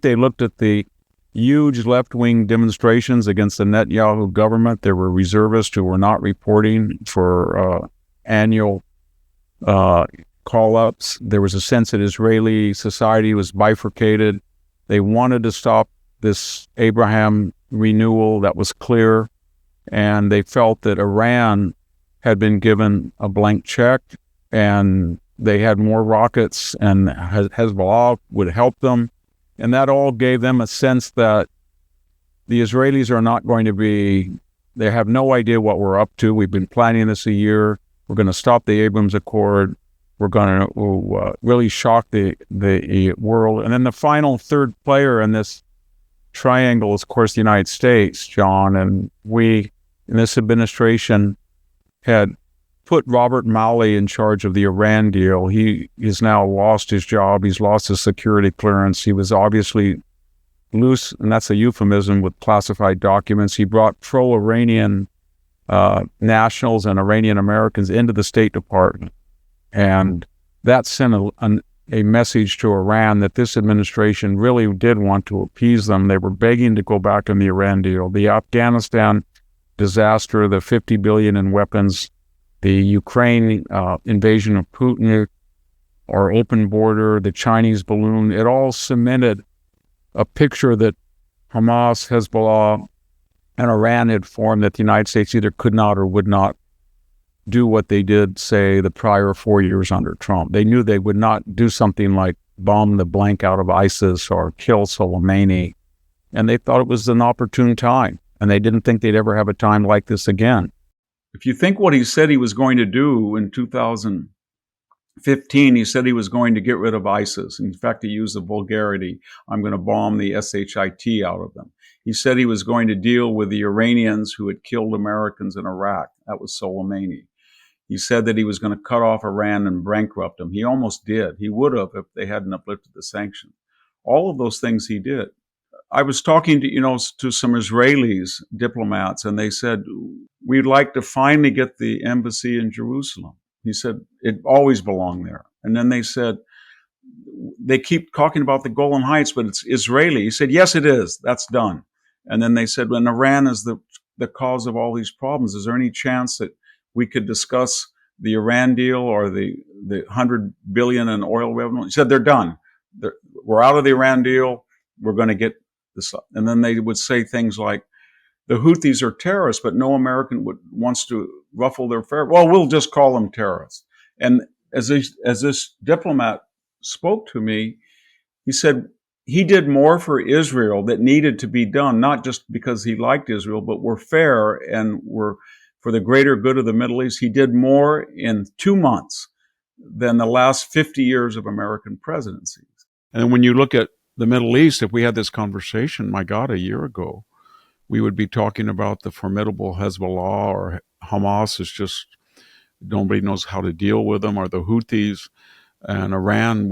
They looked at the huge left-wing demonstrations against the Netanyahu government. There were reservists who were not reporting for annual call-ups. There was a sense that Israeli society was bifurcated. They wanted to stop this Abraham renewal. That was clear. And they felt that Iran had been given a blank check, and they had more rockets, and Hezbollah would help them. And that all gave them a sense that the Israelis are not going to be, they have no idea what we're up to. We've been planning this a year. We're going to stop the Abrams Accord. We're going to really shock the world. And then the final third player in this triangle is, of course, the United States, John. And we, in this administration, had put Robert Malley in charge of the Iran deal. He has now lost his job. He's lost his security clearance. He was obviously loose, and that's a euphemism, with classified documents. He brought pro-Iranian nationals and Iranian Americans into the State Department. And that sent a message to Iran that this administration really did want to appease them. They were begging to go back on the Iran deal. The Afghanistan disaster, the $50 billion in weapons, the Ukraine invasion of Putin, our open border, the Chinese balloon, it all cemented a picture that Hamas, Hezbollah, and Iran had formed, that the United States either could not or would not do what they did, say, the prior 4 years under Trump. They knew they would not do something like bomb the blank out of ISIS or kill Soleimani, and they thought it was an opportune time, and they didn't think they'd ever have a time like this again. If you think what he said he was going to do in 2015, he said he was going to get rid of ISIS. In fact, he used the vulgarity, I'm going to bomb the SHIT out of them. He said he was going to deal with the Iranians who had killed Americans in Iraq. That was Soleimani. He said that he was going to cut off Iran and bankrupt them. He almost did. He would have if they hadn't uplifted the sanctions. All of those things he did. I was talking to some Israelis, diplomats, and they said, we'd like to finally get the embassy in Jerusalem. He said, it always belonged there. And then they said, they keep talking about the Golan Heights, but it's Israeli. He said, yes, it is. That's done. And then they said, when Iran is the cause of all these problems, is there any chance that we could discuss the Iran deal or the $100 billion in oil revenue? He said, they're done. We're out of the Iran deal. We're going to get this up. And then they would say things like, the Houthis are terrorists, but no American wants to ruffle their feathers. Well, we'll just call them terrorists. And as this diplomat spoke to me, he said he did more for Israel that needed to be done, not just because he liked Israel, but were fair and were for the greater good of the Middle East. He did more in 2 months than the last 50 years of American presidencies. And when you look at the Middle East, if we had this conversation, my God, a year ago, we would be talking about the formidable Hezbollah, or Hamas is just, nobody knows how to deal with them, or the Houthis. And Iran,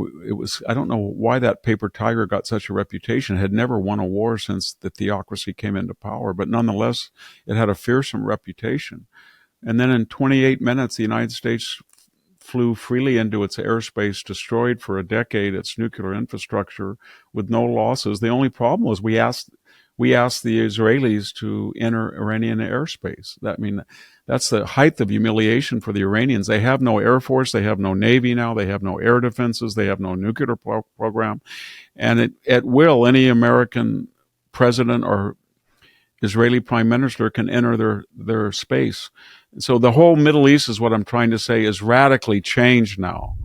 I don't know why that paper tiger got such a reputation. It had never won a war since the theocracy came into power, but nonetheless, it had a fearsome reputation. And then in 28 minutes, the United States flew freely into its airspace, destroyed for a decade its nuclear infrastructure with no losses. The only problem was we asked the Israelis to enter Iranian airspace. That's the height of humiliation for the Iranians. They have no air force. They have no navy now. They have no air defenses. They have no nuclear program. And at will, any American president or Israeli prime minister can enter their space. So the whole Middle East, is what I'm trying to say, is radically changed now.